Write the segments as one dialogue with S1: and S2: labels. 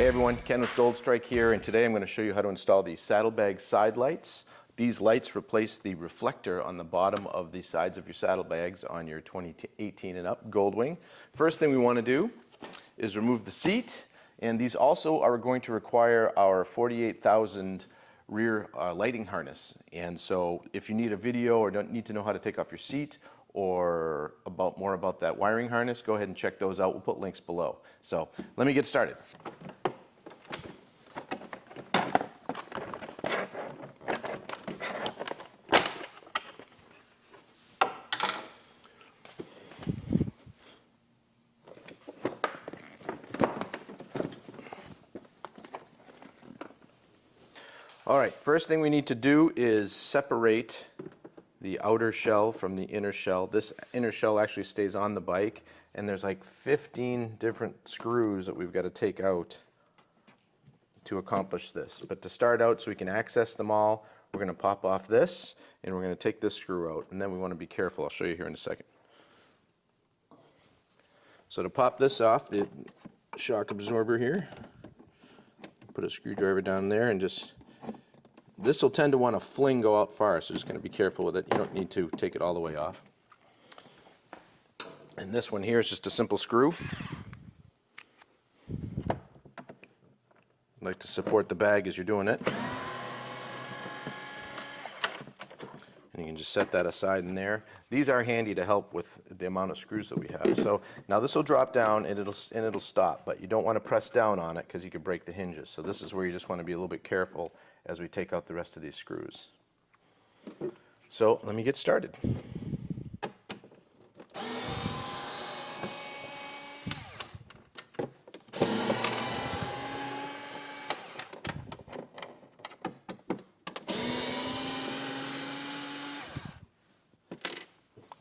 S1: Hey everyone, Ken with Goldstrike here, and today I'm going to show you how to install the Saddlebag Side Lights. These lights replace the reflector on the bottom of the sides of your saddlebags on your 2018 and up Goldwing. First thing we want to do is remove the seat, and these also are going to require our 48,000 rear lighting harness. And so if you need a video or don't need to know how to take off your seat or more about that wiring harness, go ahead and check those out. We'll put links below. So let me get started. All right, first thing we need to do is separate the outer shell from the inner shell. This inner shell actually stays on the bike, and there's like 15 different screws that we've got to take out to accomplish this. But to start out, so we can access them all, we're going to pop off this, and we're going to take this screw out, and then we want to be careful. I'll show you here in a second. So to pop this off, the shock absorber here, put a screwdriver down there and just this will tend to want to go out far, so just going to be careful with it. You don't need to take it all the way off. And this one here is just a simple screw. I like to support the bag as you're doing it. And you can just set that aside in there. These are handy to help with the amount of screws that we have. So now this will drop down and it'll stop, but you don't want to press down on it because you could break the hinges. So this is where you just want to be a little bit careful as we take out the rest of these screws. So let me get started.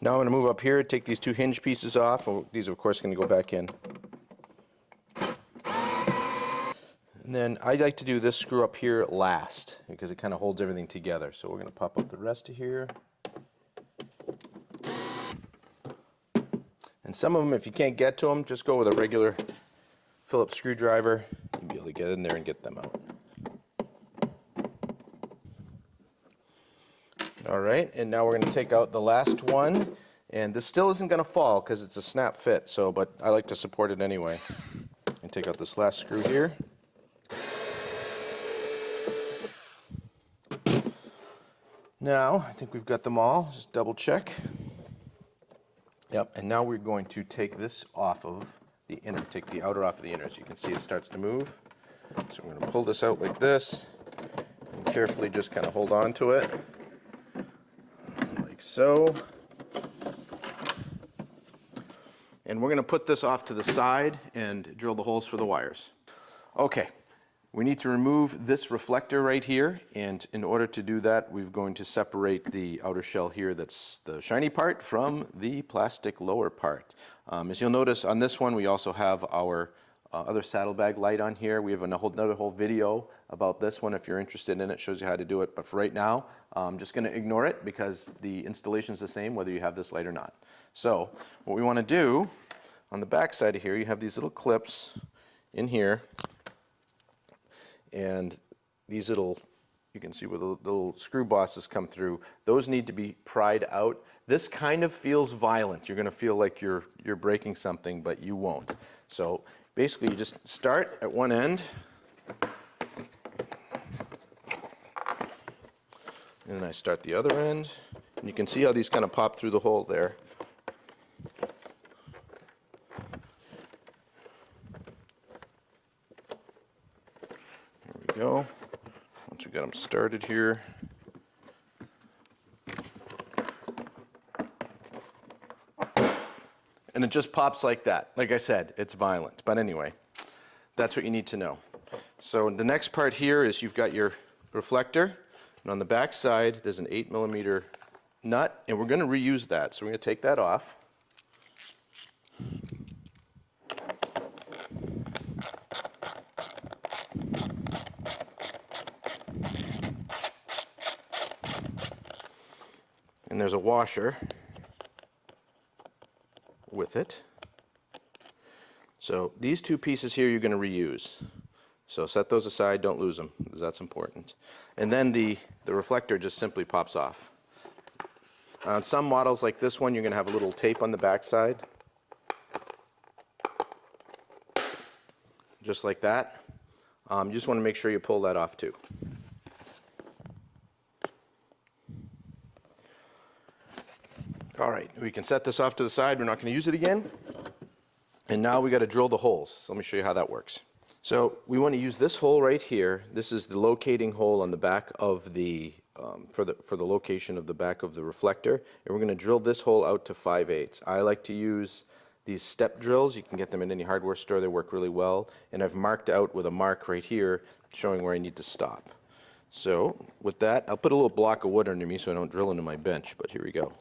S1: Now I'm going to move up here, take these two hinge pieces off. These are of course going to go back in. And then I like to do this screw up here last because it kind of holds everything together. So we're going to pop up the rest of here. And some of them, if you can't get to them, just go with a regular Phillips screwdriver. You'll be able to get in there and get them out. All right, and now we're going to take out the last one. And this still isn't going to fall because it's a snap fit, but I like to support it anyway. And take out this last screw here. Now, I think we've got them all. Just double check. Yep, and now we're going to take this off of the inner, take the outer off of the inner. As you can see, it starts to move. So we're going to pull this out like this and carefully just kind of hold on to it, like so. And we're going to put this off to the side and drill the holes for the wires. Okay. We need to remove this reflector right here, and in order to do that, we're going to separate the outer shell here, that's the shiny part, from the plastic lower part. As you'll notice on this one, we also have our other saddlebag light on here. We have another whole video about this one if you're interested in it. It shows you how to do it, but for right now, I'm just going to ignore it because the installation is the same whether you have this light or not. So what we want to do, on the back side of here, you have these little clips in here. And these little, you can see where the little screw bosses come through. Those need to be pried out. This kind of feels violent. You're going to feel like you're breaking something, but you won't. So basically you just start at one end. And then I start the other end. And you can see how these kind of pop through the hole there. Go. Once we got them started here, and it just pops like that. Like I said, it's violent, but anyway, that's what you need to know. So the next part here is you've got your reflector, and on the back side there's an 8mm nut, and we're going to reuse that. So we're going to take that off. And there's a washer with it. So these two pieces here you're going to reuse. So set those aside, don't lose them, because that's important. And then the reflector just simply pops off. On some models like this one, you're going to have a little tape on the back side, just like that. You just want to make sure you pull that off too. All right, we can set this off to the side. We're not going to use it again. And now we got to drill the holes. So let me show you how that works. So we want to use this hole right here. This is the locating hole on the back of the for the location of the back of the reflector, and we're going to drill this hole out to 5/8. I like to use these step drills. You can get them in any hardware store. They work really well. And I've marked out with a mark right here showing where I need to stop. So with that, I'll put a little block of wood under me so I don't drill into my bench, but here we go.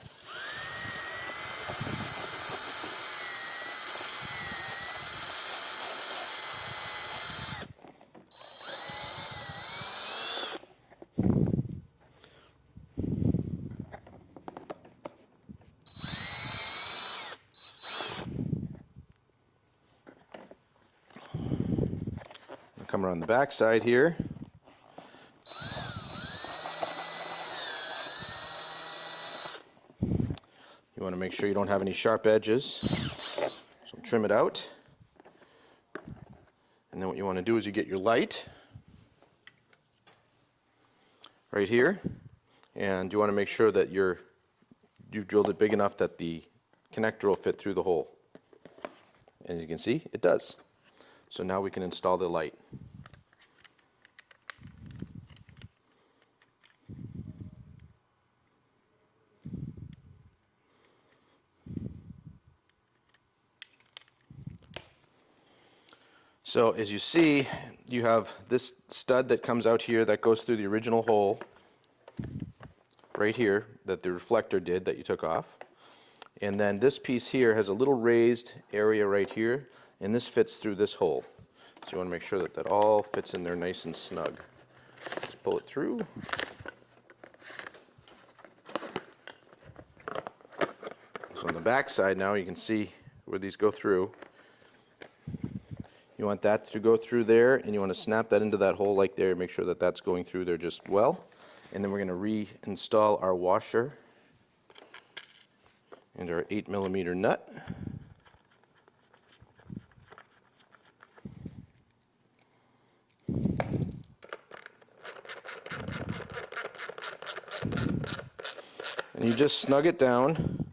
S1: Come around the back side here. You want to make sure you don't have any sharp edges. So trim it out. And then what you want to do is you get your light right here. And you want to make sure that you've drilled it big enough that the connector will fit through the hole. And as you can see, it does. So now we can install the light. So as you see, you have this stud that comes out here that goes through the original hole right here that the reflector did that you took off. And then this piece here has a little raised area right here, and this fits through this hole. So you want to make sure that that all fits in there nice and snug. Just pull it through. So on the back side now you can see where these go through. You want that to go through there, and you want to snap that into that hole like there, make sure that that's going through there just well. And then we're going to reinstall our washer and our 8mm nut. And you just snug it down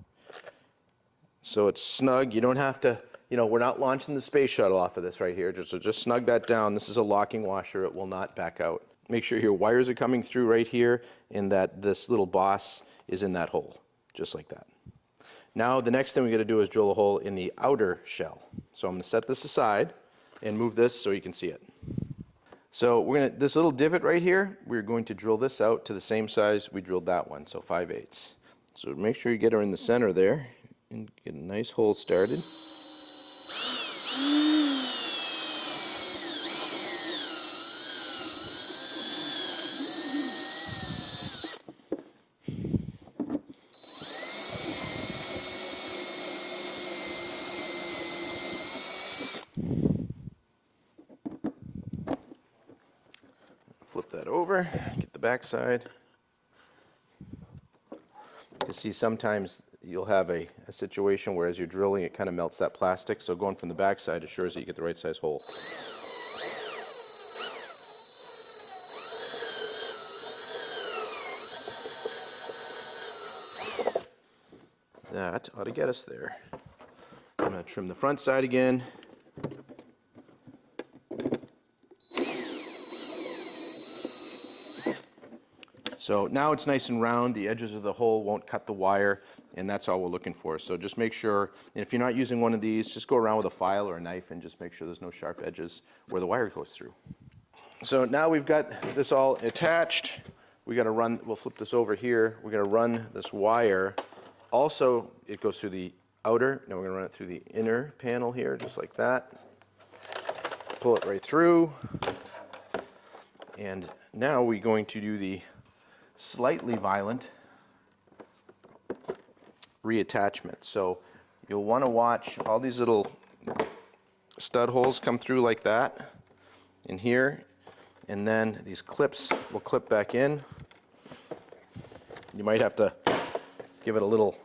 S1: so it's snug. You don't have to, we're not launching the space shuttle off of this right here. So just snug that down. This is a locking washer. It will not back out. Make sure your wires are coming through right here and that this little boss is in that hole, just like that. Now the next thing we got to do is drill a hole in the outer shell. So I'm going to set this aside and move this so you can see it. So this little divot right here, we're going to drill this out to the same size we drilled that one, so 5/8. So make sure you get her in the center there and get a nice hole started. Flip that over, get the back side. You can see sometimes you'll have a situation where as you're drilling it kind of melts that plastic, so going from the back side assures that you get the right size hole. That ought to get us there. I'm going to trim the front side again. So now it's nice and round, the edges of the hole won't cut the wire, and that's all we're looking for. So just make sure, and if you're not using one of these, just go around with a file or a knife and just make sure there's no sharp edges where the wire goes through. So now we've got this all attached. We got to run, we'll flip this over here, we're going to run this wire. Also, it goes through the outer, now we're going to run it through the inner panel here, just like that. Pull it right through. And now we're going to do the slightly violent reattachment. So you'll want to watch all these little stud holes come through like that. in here, and then these clips will clip back in. You might have to give it a little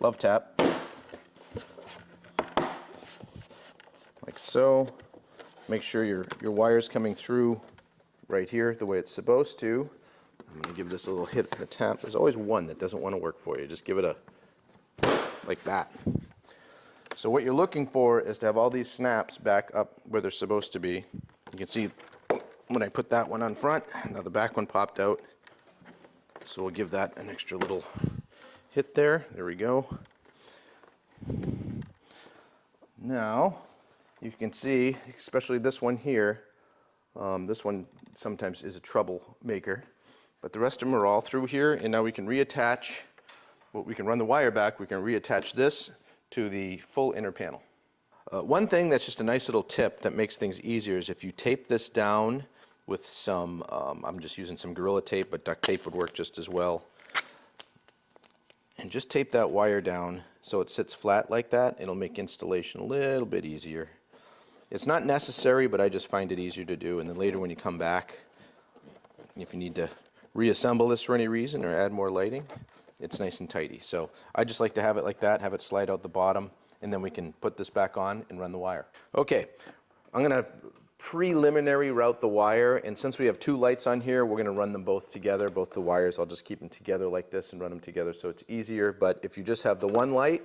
S1: love tap, like so. Make sure your wire's coming through right here the way it's supposed to. I'm going to give this a little hit and a tap. There's always one that doesn't want to work for you. Just give it a, like that. So what you're looking for is to have all these snaps back up where they're supposed to be. You can see when I put that one on front, now the back one popped out. So we'll give that an extra little hit there. There we go. Now, you can see, especially this one here, this one sometimes is a troublemaker, but the rest of them are all through here, and now we can reattach, we can run the wire back, we can reattach this to the full inner panel. One thing that's just a nice little tip that makes things easier is if you tape this down with some, I'm just using some Gorilla Tape, but duct tape would work just as well. And just tape that wire down so it sits flat like that. It'll make installation a little bit easier. It's not necessary, but I just find it easier to do. And then later when you come back, if you need to reassemble this for any reason or add more lighting, it's nice and tidy. So I just like to have it like that, have it slide out the bottom, and then we can put this back on and run the wire. Okay, I'm going to preliminary route the wire, and since we have two lights on here, we're going to run them both together, both the wires. I'll just keep them together like this and run them together so it's easier. But if you just have the one light,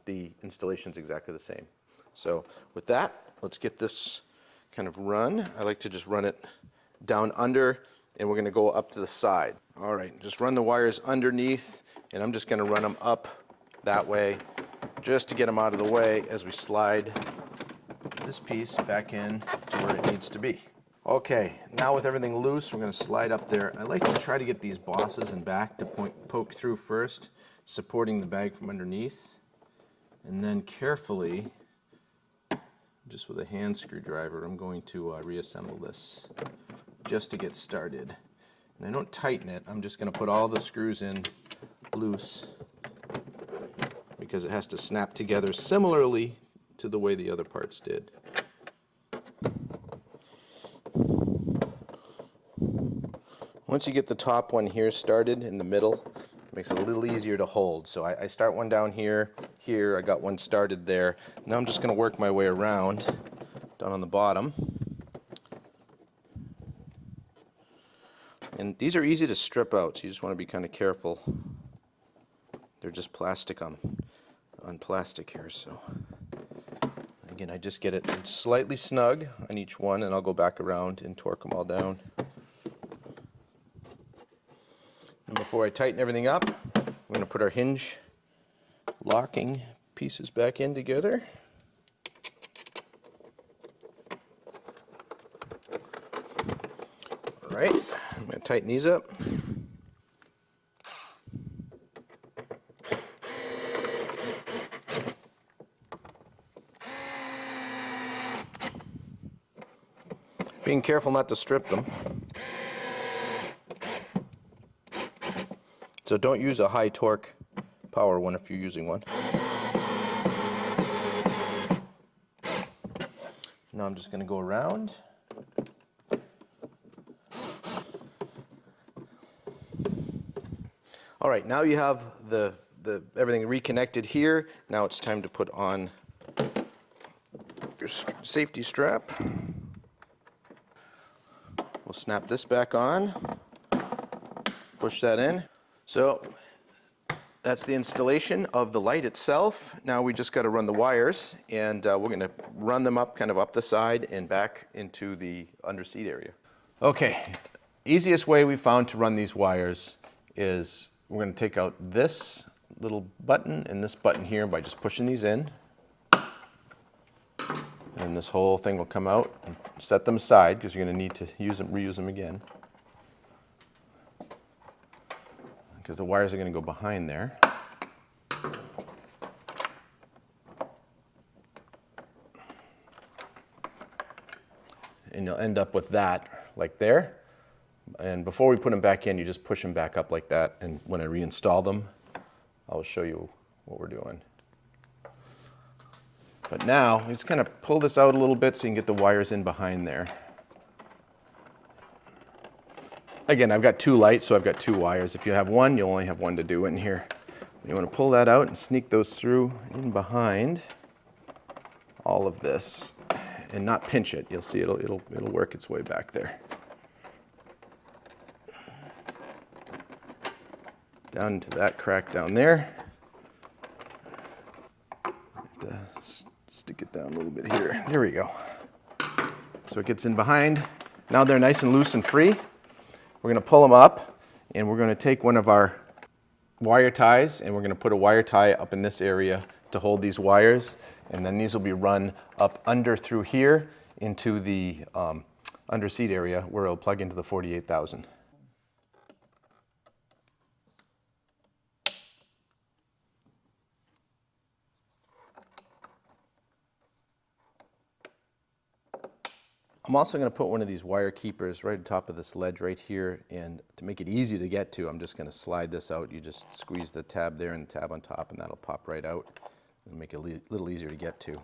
S1: the installation's exactly the same. So with that, let's get this kind of run. I like to just run it down under, and we're going to go up to the side. All right, just run the wires underneath, and I'm just going to run them up that way just to get them out of the way as we slide this piece back in to where it needs to be. Okay, now with everything loose, we're going to slide up there. I like to try to get these bosses and back to poke through first, supporting the bag from underneath, and then carefully, just with a hand screwdriver, I'm going to reassemble this just to get started. And I don't tighten it, I'm just going to put all the screws in loose because it has to snap together similarly to the way the other parts did. Once you get the top one here started in the middle, it makes it a little easier to hold. So I start one down here, I got one started there. Now I'm just going to work my way around down on the bottom. And these are easy to strip out, so you just want to be kind of careful. They're just plastic on plastic here, so again, I just get it slightly snug on each one, and I'll go back around and torque them all down. And before I tighten everything up, we're going to put our hinge locking pieces back in together. All right, I'm going to tighten these up. Being careful not to strip them. So don't use a high torque power one if you're using one. Now I'm just going to go around. All right, now you have the everything reconnected here. Now it's time to put on your safety strap. We'll snap this back on, push that in. So that's the installation of the light itself. Now we just got to run the wires, and we're going to run them up kind of up the side and back into the under seat area. Okay, easiest way we found to run these wires is we're going to take out this little button and this button here by just pushing these in. And this whole thing will come out, and set them aside because you're going to need to use them, reuse them again. Because the wires are going to go behind there. And you'll end up with that like there. And before we put them back in, you just push them back up like that. And when I reinstall them, I'll show you what we're doing. But now, just kind of pull this out a little bit so you can get the wires in behind there. Again, I've got 2 lights, so I've got 2 wires. If you have one, you'll only have one to do in here. You want to pull that out and sneak those through in behind all of this and not pinch it. You'll see it'll work its way back there. Down into that crack down there. Stick it down a little bit here. There we go. So it gets in behind. Now they're nice and loose and free. We're going to pull them up, and we're going to take one of our wire ties, and we're going to put a wire tie up in this area to hold these wires, and then these will be run up under through here into the under seat area where it'll plug into the 48,000. I'm also going to put one of these wire keepers right on top of this ledge right here, and to make it easy to get to, I'm just going to slide this out. You just squeeze the tab there and the tab on top, and that'll pop right out and make it a little easier to get to. And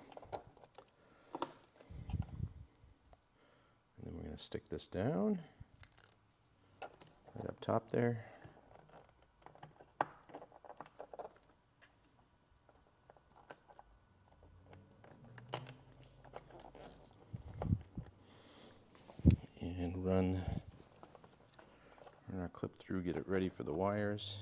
S1: then we're going to stick this down right up top there. And run our clip through, get it ready for the wires.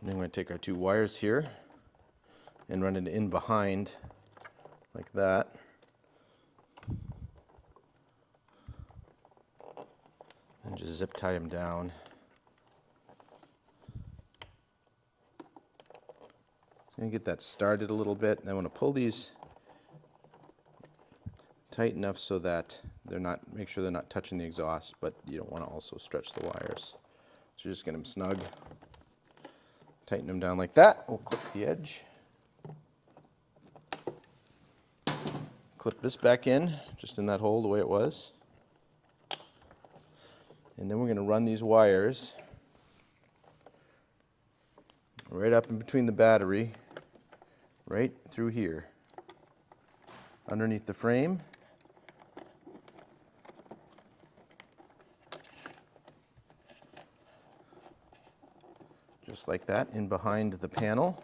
S1: And then we're going to take our 2 wires here and run it in behind like that. And just zip tie them down. And get that started a little bit, and I want to pull these tight enough so that make sure they're not touching the exhaust, but you don't want to also stretch the wires. So just get them snug, tighten them down like that. We'll clip the edge. Clip this back in, just in that hole the way it was. And then we're going to run these wires right up in between the battery, right through here, underneath the frame. Just like that, in behind the panel.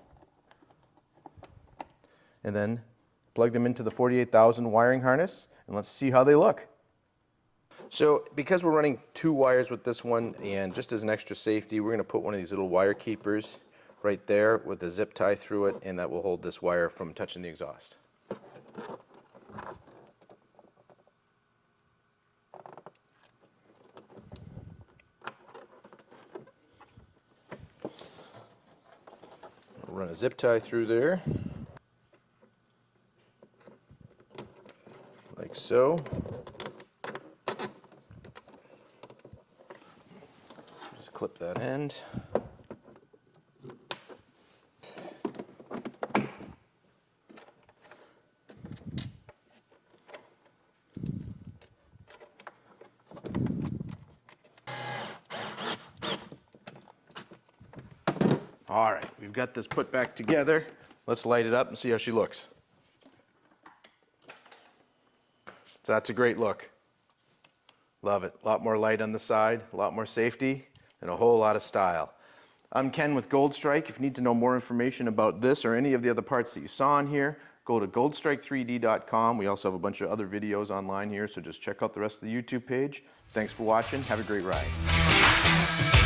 S1: And then plug them into the 48,000 wiring harness, and let's see how they look. So because we're running 2 wires with this one, and just as an extra safety, we're going to put one of these little wire keepers right there with a zip tie through it, and that will hold this wire from touching the exhaust. We'll run a zip tie through there, like so. Just clip that end. All right, we've got this put back together. Let's light it up and see how she looks. So that's a great look. Love it. A lot more light on the side, a lot more safety, and a whole lot of style. I'm Ken with Goldstrike. If you need to know more information about this or any of the other parts that you saw in here, go to goldstrike3d.com. We also have a bunch of other videos online here, so just check out the rest of the YouTube page. Thanks for watching. Have a great ride.